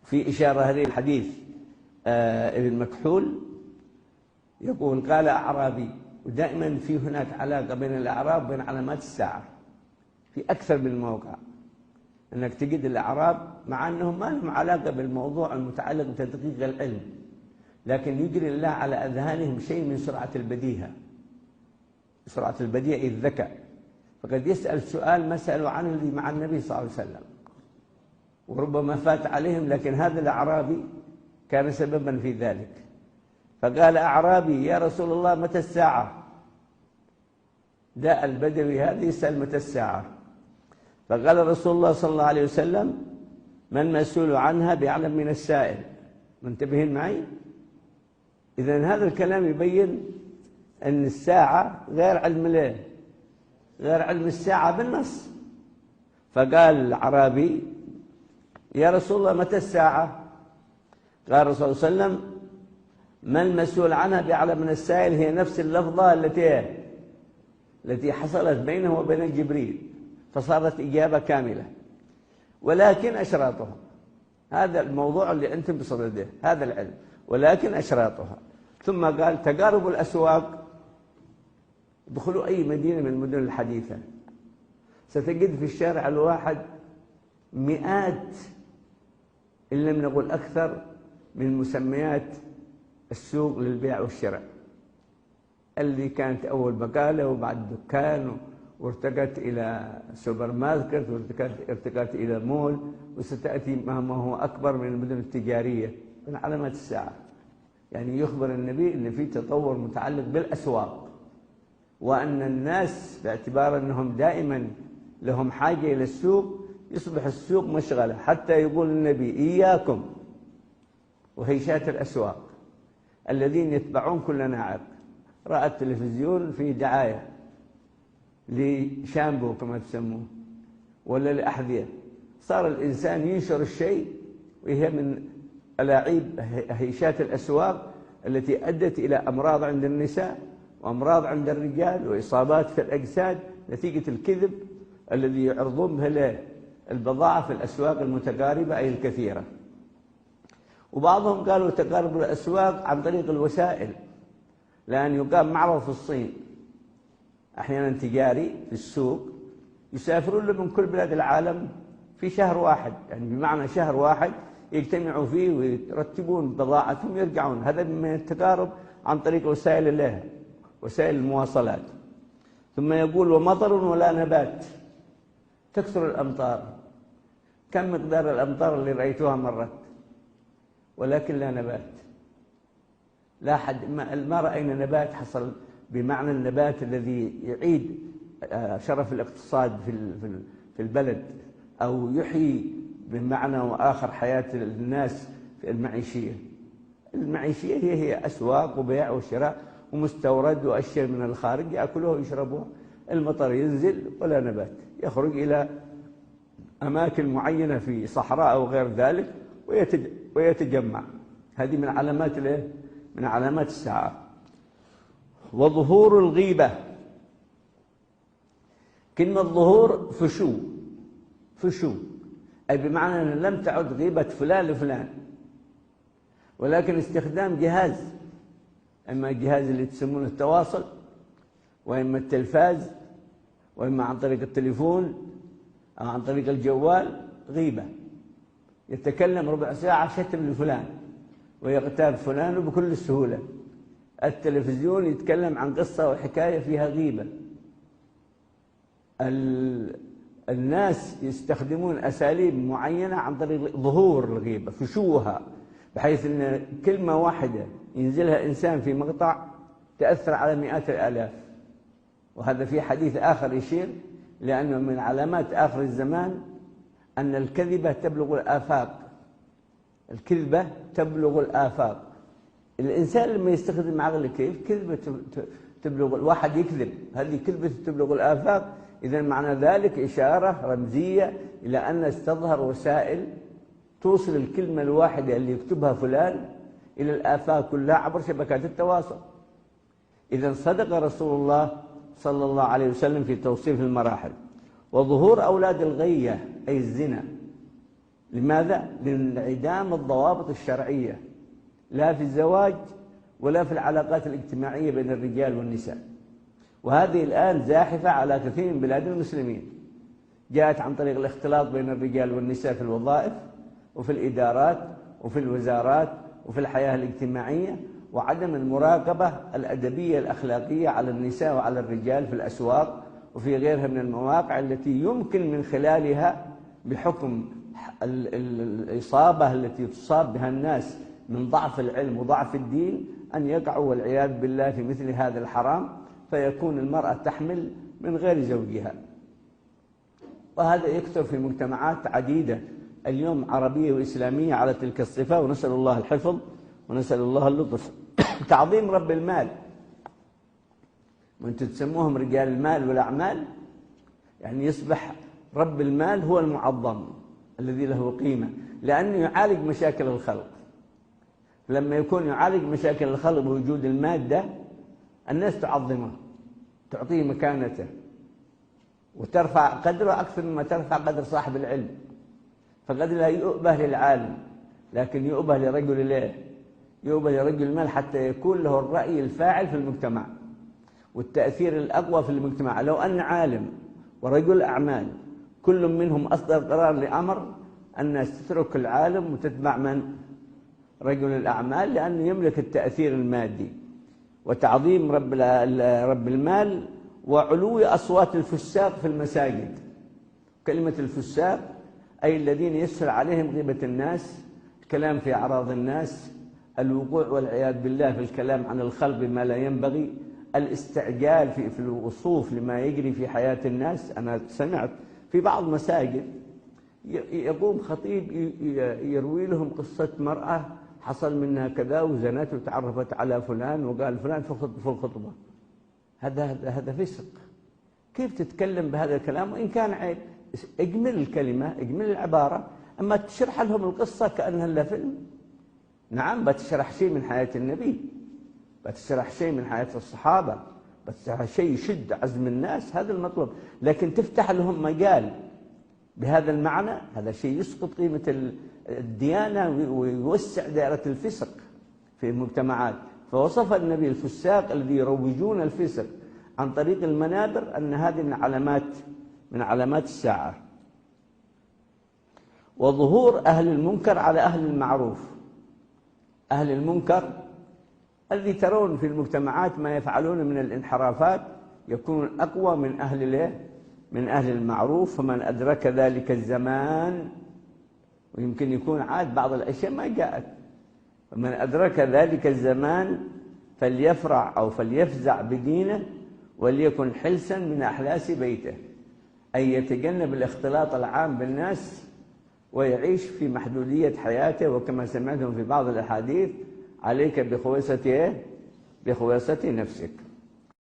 في إشارة هذه الحديث ابن مكحول يقول قال أعرابي. ودائما في هناك علاقة بين الأعراب وبين علامات الساعة في أكثر من موقع، أنك تجد الأعراب مع أنهم ما لهم علاقة بالموضوع المتعلق بتدقيق العلم، لكن يجري الله على أذهانهم شيء من سرعة البديهة، سرعة البديهة الذكاء، فقد يسأل سؤال ما سألوا عنه الذي مع النبي صلى الله عليه وسلم، وربما فات عليهم، لكن هذا الأعرابي كان سببا في ذلك. فقال أعرابي يا رسول الله متى الساعة؟ جاء البدوي هذا يسأل متى الساعة، فقال رسول الله صلى الله عليه وسلم ما المسؤول عنها بأعلم من السائل. منتبهين معي؟ إذن هذا الكلام يبين أن الساعة غير علم له، غير علم الساعة بالنص. فقال الأعرابي يا رسول الله متى الساعة؟ قال الرسول صلى الله عليه وسلم ما المسؤول عنها بأعلم من السائل، هي نفس اللفظة التي حصلت بينه وبين جبريل، فصارت إجابة كاملة، ولكن أشراطها، هذا الموضوع اللي أنتم بصدده، هذا العلم، ولكن أشراطها. ثم قال تقارب الأسواق. ادخلوا أي مدينة من المدن الحديثة ستجد في الشارع الواحد مئات إن لم نقل أكثر من مسميات السوق للبيع والشراء، اللي كانت أول بقالة وبعد دكان وارتقت إلى سوبر ماركت وارتقت إلى مول، وستأتي ما هو أكبر من المدن التجارية من علامات الساعة. يعني يخبر النبي أن في تطور متعلق بالأسواق، وأن الناس باعتبار أنهم دائما لهم حاجة إلى السوق يصبح السوق مشغلة، حتى يقول النبي إياكم وهيشات الأسواق الذين يتبعون كل ناعق. رأى التلفزيون في دعاية لشامبو كما تسموه ولا لأحذية، صار الإنسان ينشر الشيء، وهي من ألاعيب هيشات الأسواق التي أدت إلى أمراض عند النساء وأمراض عند الرجال وإصابات في الأجساد نتيجة الكذب الذي يعرضون به البضاعة في الأسواق المتقاربة أي الكثيرة. وبعضهم قالوا تقارب الأسواق عن طريق الوسائل، لأن يقام معرض في الصين أحيانا تجاري في السوق، يسافرون له من كل بلاد العالم في شهر واحد، يعني بمعنى شهر واحد يجتمعوا فيه ويرتبون بضاعتهم ويرجعون. هذا من التقارب عن طريق وسائل الله، وسائل المواصلات. ثم يقول ومطر ولا نبات. تكثر الأمطار، كم مقدار الأمطار اللي رأيتوها مرت، ولكن لا نبات. لا حد ما رأينا نبات حصل بمعنى النبات الذي يعيد شرف الاقتصاد في البلد، أو يحيي بمعنى وآخر حياة الناس في المعيشية. المعيشية هي أسواق وبيع وشراء ومستورد وأشياء من الخارج يأكلوها ويشربوها. المطر ينزل ولا نبات، يخرج إلى أماكن معينة في صحراء أو غير ذلك ويتجمع. هذه من علامات من علامات الساعة. وظهور الغيبة. كلمة ظهور فشو أي بمعنى أن لم تعد غيبة فلان لفلان، ولكن استخدام جهاز، إما الجهاز اللي تسمونه التواصل، وإما التلفاز، وإما عن طريق التليفون أو عن طريق الجوال. غيبة، يتكلم ربع ساعة شتم لفلان ويغتاب فلان بكل سهولة. التلفزيون يتكلم عن قصة وحكاية فيها غيبة. الناس يستخدمون أساليب معينة عن طريق ظهور الغيبة، فشوها، بحيث أن كلمة واحدة ينزلها إنسان في مقطع تأثر على مئات الآلاف. وهذا في حديث آخر يشير لأنه من علامات آخر الزمان أن الكذبة تبلغ الآفاق. الكذبة تبلغ الآفاق. الإنسان لما يستخدم عقله كذبة تبلغ، الواحد يكذب، هذه كذبة تبلغ الآفاق. إذن معنى ذلك إشارة رمزية إلى أن استظهر وسائل توصل الكلمة الواحدة اللي يكتبها فلان إلى الآفاق كلها عبر شبكات التواصل. إذن صدق رسول الله صلى الله عليه وسلم في توصيف المراحل. وظهور أولاد الغية أي الزنا. لماذا؟ لانعدام الضوابط الشرعية لا في الزواج ولا في العلاقات الاجتماعية بين الرجال والنساء. وهذه الآن زاحفة على كثير من بلاد المسلمين، جاءت عن طريق الاختلاط بين الرجال والنساء في الوظائف وفي الإدارات وفي الوزارات وفي الحياة الاجتماعية، وعدم المراقبة الأدبية الأخلاقية على النساء وعلى الرجال في الأسواق وفي غيرها من المواقع التي يمكن من خلالها بحكم الإصابة التي تصاب بها الناس من ضعف العلم وضعف الدين أن يقعوا والعياذ بالله في مثل هذا الحرام، فيكون المرأة تحمل من غير زوجها. وهذا يكثر في مجتمعات عديدة اليوم عربية وإسلامية على تلك الصفة، ونسأل الله الحفظ ونسأل الله اللطف. تعظيم رب المال، وأنتم تسموهم رجال المال والأعمال، يعني يصبح رب المال هو المعظم الذي له قيمة، لأنه يعالج مشاكل الخلق. لما يكون يعالج مشاكل الخلق بوجود المادة، الناس تعظمه، تعطيه مكانته، وترفع قدره أكثر مما ترفع قدر صاحب العلم. فقد لا يؤبه للعالم، لكن يؤبه لرجل الله، يؤبه لرجل المال، حتى يكون له الرأي الفاعل في المجتمع والتأثير الأقوى في المجتمع. لو أن عالم ورجل أعمال كل منهم أصدر قرار لأمر، الناس تترك العالم وتتبع من؟ رجل الأعمال، لأنه يملك التأثير المادي. وتعظيم رب المال وعلو أصوات الفساق في المساجد. كلمة الفساق أي الذين يسهل عليهم غيبة الناس، الكلام في أعراض الناس، الوقوع والعياذ بالله في الكلام عن الخلق بما لا ينبغي، الاستعجال في الوصوف لما يجري في حياة الناس. أنا سمعت في بعض المساجد يقوم خطيب يروي لهم قصة مرأة حصل منها كذا وزنت وتعرفت على فلان وقال فلان في الخطبة. هذا فسق. كيف تتكلم بهذا الكلام وإن كان عيب؟ اجمل الكلمة، اجمل العبارة، أما تشرح لهم القصة كأنها لا فيلم. نعم، بتشرح شيء من حياة النبي، بتشرح شيء من حياة الصحابة، بتشرح شيء يشد عزم الناس، هذا المطلوب. لكن تفتح لهم مجال بهذا المعنى، هذا شيء يسقط قيمة الديانة ويوسع دائرة الفسق في المجتمعات. فوصف النبي الفساق الذي يروجون الفسق عن طريق المنابر أن هذه من علامات الساعة. وظهور أهل المنكر على أهل المعروف. أهل المنكر الذي ترون في المجتمعات ما يفعلون من الانحرافات يكون أقوى من أهل المعروف. فمن أدرك ذلك الزمان، ويمكن يكون عاد بعض الأشياء ما جاءت، فمن أدرك ذلك الزمان فليفرع أو فليفزع بدينه وليكن حلسا من أحلاس بيته، أي يتجنب الاختلاط العام بالناس ويعيش في محدودية حياته. وكما سمعتم في بعض الأحاديث: عليك بخويصة نفسك.